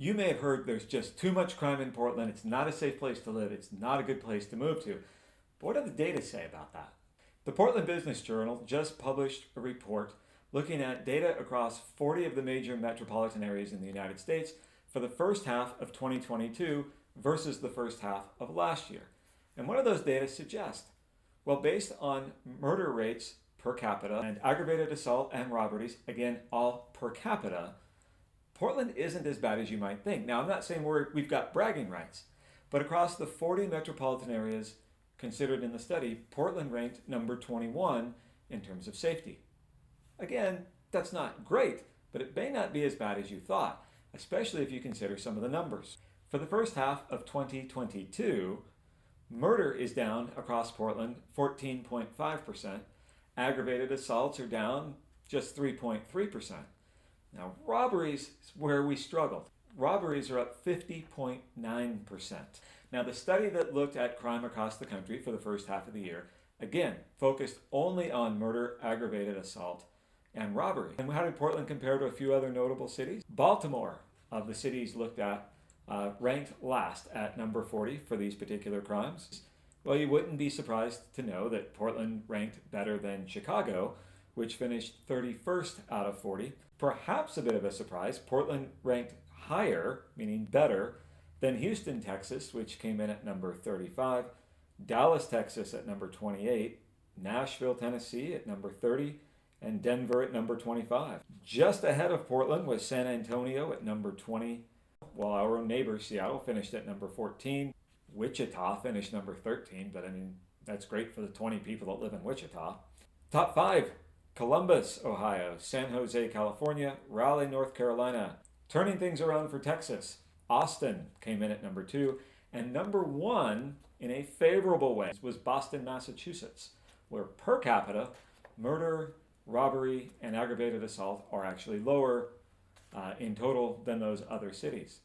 You may have heard there's just too much crime in Portland. It's not a safe place to live. It's not a good place to move to. But what do the data say about that? The Portland Business Journal just published a report looking at data across 40 of the major metropolitan areas in the United States for the first half of 2022 versus the first half of last year. And what do those data suggest? Well, based on murder rates per capita and aggravated assault and robberies, again, all per capita, Portland isn't as bad as you might think. Now, I'm not saying we've got bragging rights, but across the 40 metropolitan areas considered in the study, Portland ranked number 21 in terms of safety. Again, that's not great, but it may not be as bad as you thought, especially if you consider some of the numbers. For the first half of 2022, murder is down across Portland 14.5%. Aggravated assaults are down just 3.3%. Now, robberies is where we struggled. Robberies are up 50.9%. Now, the study that looked at crime across the country for the first half of the year, again, focused only on murder, aggravated assault, and robbery. And how did Portland compare to a few other notable cities? Baltimore, of the cities looked at, ranked last at number 40 for these particular crimes. Well, you wouldn't be surprised to know that Portland ranked better than Chicago, which finished 31st out of 40. Perhaps a bit of a surprise, Portland ranked higher, meaning better, than Houston, Texas, which came in at number 35, Dallas, Texas at number 28, Nashville, Tennessee at number 30, and Denver at number 25. Just ahead of Portland was San Antonio at number 20, while our own neighbor Seattle finished at number 14. Wichita finished number 13, but I mean, that's great for the 20 people that live in Wichita. Top 5, Columbus, Ohio, San Jose, California, Raleigh, North Carolina. Turning things around for Texas, Austin came in at number 2, and number 1 in a favorable way was Boston, Massachusetts, where per capita, murder, robbery, and aggravated assault are actually lower in total than those other cities.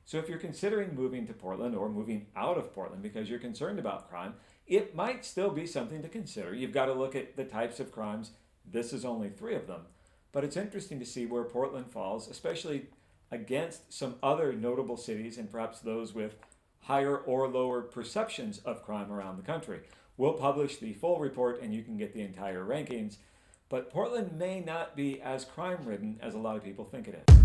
So if you're considering moving to Portland or moving out of Portland because you're concerned about crime, it might still be something to consider. You've got to look at the types of crimes. This is only 3 of them. But it's interesting to see where Portland falls, especially against some other notable cities and perhaps those with higher or lower perceptions of crime around the country. We'll publish the full report and you can get the entire rankings. But Portland may not be as crime-ridden as a lot of people think it is.